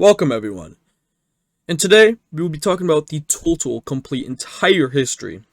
Welcome everyone, and today we will be talking about the total, complete, entire history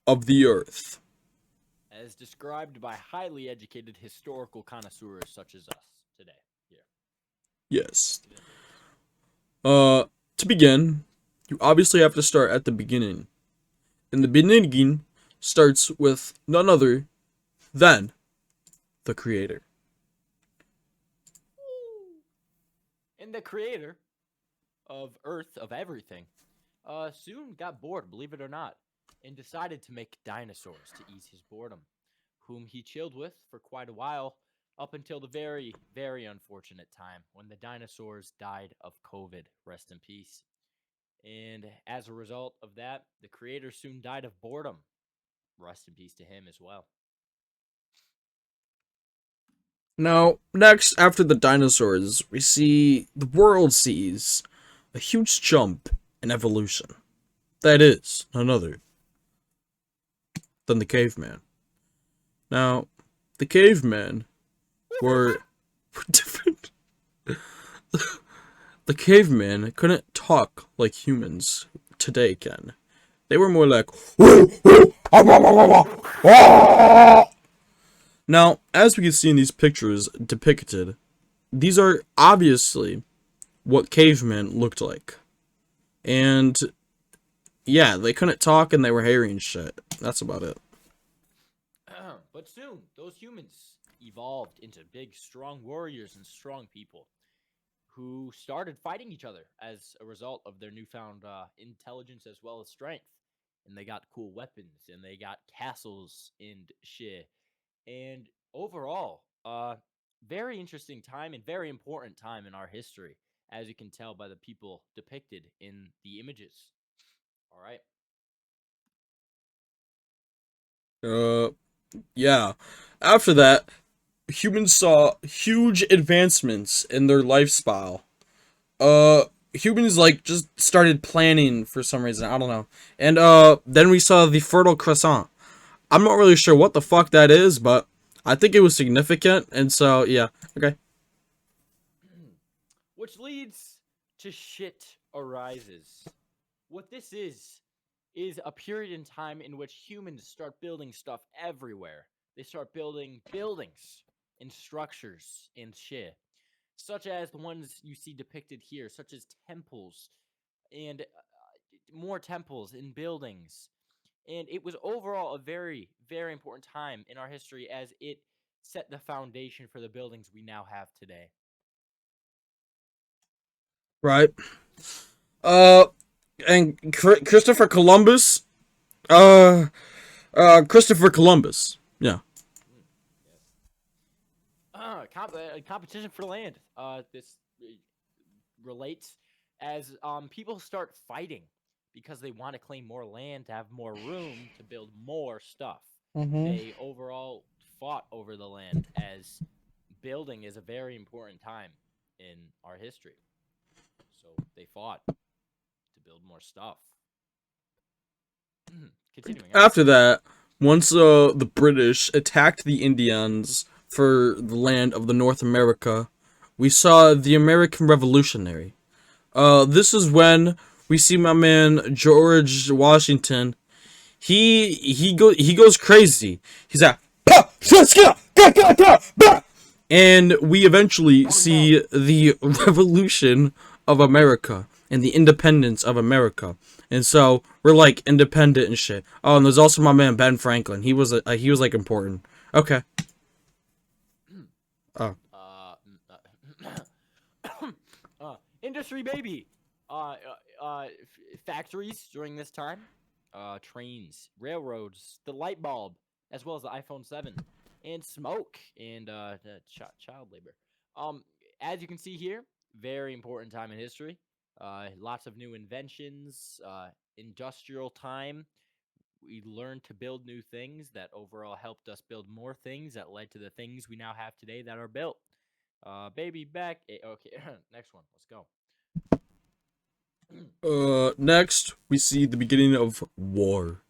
of the Earth. As described by highly educated historical connoisseurs such as us today. Here. Yes. To begin, you obviously have to start at the beginning. And the beginning starts with none other than the Creator. And the creator of Earth, of everything, soon got bored, believe it or not, and decided to make dinosaurs to ease his boredom, whom he chilled with for quite a while, up until the very, very unfortunate time when the dinosaurs died of COVID. Rest in peace. And as a result of that, the creator soon died of boredom. Rest in peace to him as well. Now, next, after the dinosaurs, we see the world sees a huge jump in evolution. That is none other than the caveman. Now, the cavemen were different. The cavemen couldn't talk like humans today can. They were more like. Now, as we can see in these pictures depicted, these are obviously what cavemen looked like. And yeah, they couldn't talk and they were hairy and shit. That's about it. But soon, those humans evolved into big, strong warriors and strong people who started fighting each other as a result of their newfound intelligence as well as strength. And they got cool weapons and they got castles and shit. And overall, very interesting time and very important time in our history, as you can tell by the people depicted in the images. All right. Yeah. After that, humans saw huge advancements in their lifestyle. Humans like just started planning for some reason. I don't know. And then we saw the Fertile Crescent. I'm not really sure what the fuck that is, but I think it was significant, and so yeah. Okay. Which leads to shit arises. What this is a period in time in which humans start building stuff everywhere. They start building buildings and structures and shit, such as the ones you see depicted here, such as temples and more temples and buildings. And it was overall a very, very important time in our history as it set the foundation for the buildings we now have today. Right. Uh, and Christopher Columbus. Uh, Christopher Columbus. Yeah. Mm, yes. Competition for land. This relates as people start fighting because they want to claim more land to have more room to build more stuff. Mm-hmm. They overall fought over the land as building is a very important time in our history. So they fought to build more stuff. Continuing on. After that, once the British attacked the Indians for the land of the North America, we saw the American Revolutionary. This is when we see my man George Washington. He goes crazy. He's like, and we eventually see the revolution of America and the independence of America. And so we're like independent and shit. Oh, and there's also my man Ben Franklin. He was like important. Okay. Oh. Industry baby. Factories during this time. Trains, railroads, the light bulb, as well as the iPhone 7, and smoke and child labor. As you can see here, very important time in history. Lots of new inventions, industrial time. We learned to build new things that overall helped us build more things that led to the things we now have today that are built. Baby back. Okay, next one. Let's go. Next we see the beginning of war.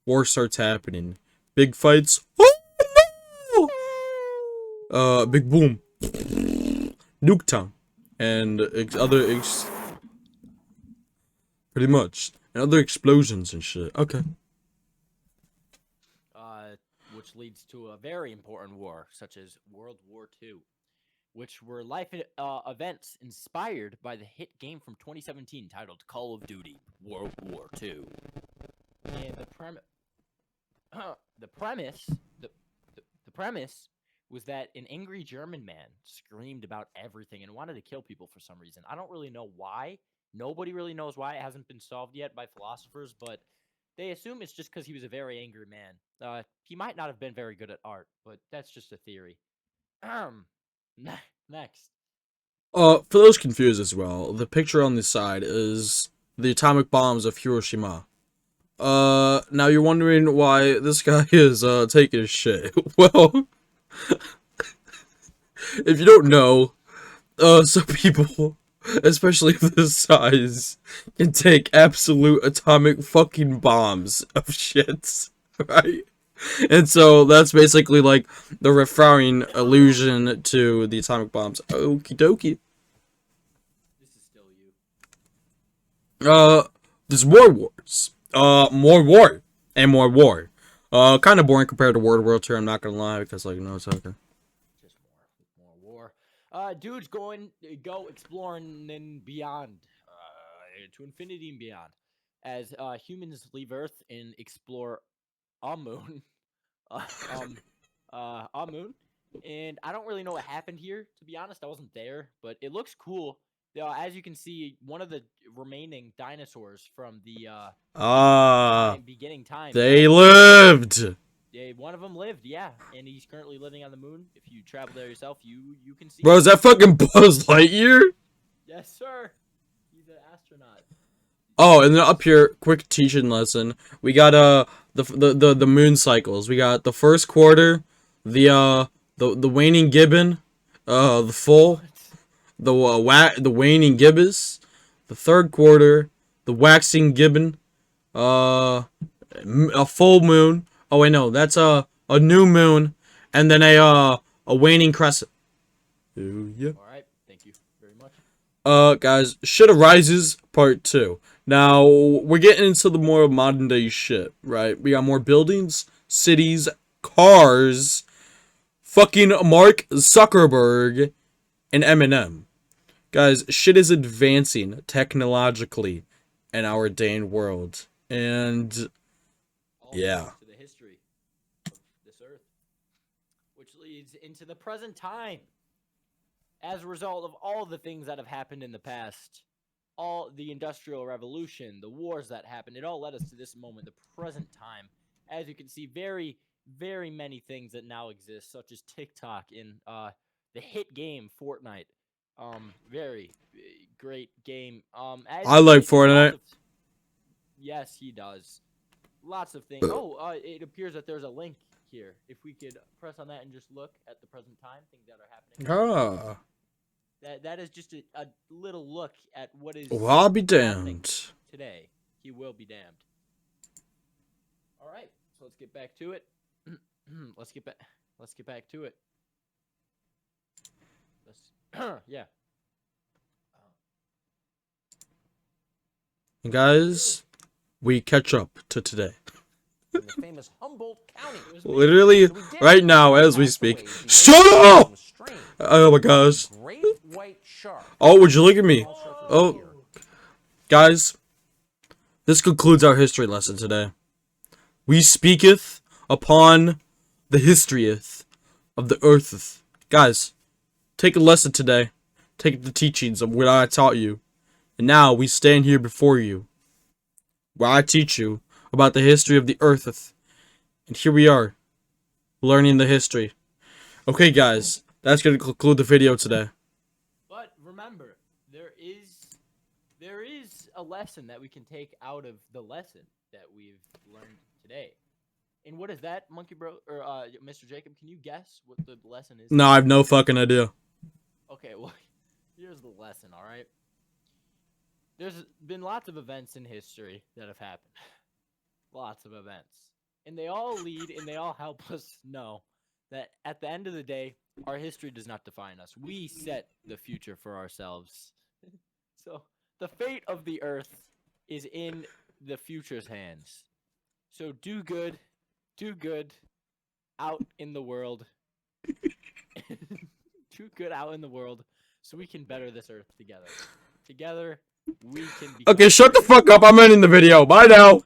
War starts happening. Big fights. Oh no! Big boom. Nuketown. and pretty much, and other explosions and shit. Okay. Which leads to a very important war, such as World War II, which were events inspired by the hit game from 2017 titled Call of Duty World War II. And the premise, the premise was that an angry German man screamed about everything and wanted to kill people for some reason. I don't really know why. Nobody really knows why. It hasn't been solved yet by philosophers, but they assume it's just because he was a very angry man. He might not have been very good at art, but that's just a theory. Next. For those confused as well, the picture on the side is the atomic bombs of Hiroshima. Now you're wondering why this guy is, taking his shit. Well, if you don't know, some people, especially of this size, can take absolute atomic fucking bombs of shit, right? And so that's basically like the referring allusion to the atomic bombs. Okie dokie. This is still you. There's more wars. More war. And more war. Kind of boring compared to World War II, I'm not gonna lie, because, like, no, it's okay. Just more war. Dudes go exploring and beyond, to infinity and beyond, as humans leave Earth and explore a moon, a moon. And I don't really know what happened here. To be honest, I wasn't there, but it looks cool. As you can see, one of the remaining dinosaurs from the beginning time. They lived! Yeah, one of them lived, yeah, and he's currently living on the moon. If you travel there yourself, you can see. Bro, is that fucking Buzz Lightyear? Yes, sir. He's an astronaut. Oh, and then up here, quick teaching lesson. We got the moon cycles. We got the first quarter, the waning gibbon, the full, the waning gibbous, the third quarter, the waxing gibbon, a full moon. Oh wait, no, that's a new moon, and then a waning crescent. Ooh, yeah. All right, thank you very much. Guys, shit arises part 2. Now we're getting into the more modern day shit, right? We got more buildings, cities, cars, fucking Mark Zuckerberg, and Eminem. Guys, shit is advancing technologically in our day and world, and yeah. To the history of this Earth, which leads into the present time. As a result of all the things that have happened in the past, all the Industrial Revolution, the wars that happened, it all led us to this moment, the present time. As you can see, very, very many things that now exist, such as TikTok and the hit game Fortnite. Very great game. I like Fortnite. Yes, he does. Lots of things. Oh, it appears that there's a link here. If we could press on that and just look at the present time, things that are happening. Ah. That is just a little look at what is. Well, I'll be damned. Today, he will be damned. All right, so let's get back to it. Let's get back to it. Yeah. And guys, we catch up to today. In the famous Humboldt County. Literally, right now as we speak. Shut up! Oh my gosh. Great white shark. Oh, would you look at me? Oh, guys, this concludes our history lesson today. We speaketh upon the historyeth of the eartheth. Guys, take a lesson today. Take the teachings of what I taught you. And now we stand here before you, where I teach you about the history of the eartheth. And here we are, learning the history. Okay, guys, that's going to conclude the video today. But remember, there is a lesson that we can take out of the lesson that we've learned today. And what is that, Monkey Bro, or Mr. Jacob? Can you guess what the lesson is? No, I have no fucking idea. Okay, well, here's the lesson, all right? There's been lots of events in history that have happened. Lots of events. And they all lead and they all help us know that at the end of the day, Our history does not define us. We set the future for ourselves. So the fate of the Earth is in the future's hands. So do good out in the world. Do good out in the world so we can better this Earth together. Together, we can be. Okay, shut the fuck up. I'm ending the video. Bye now.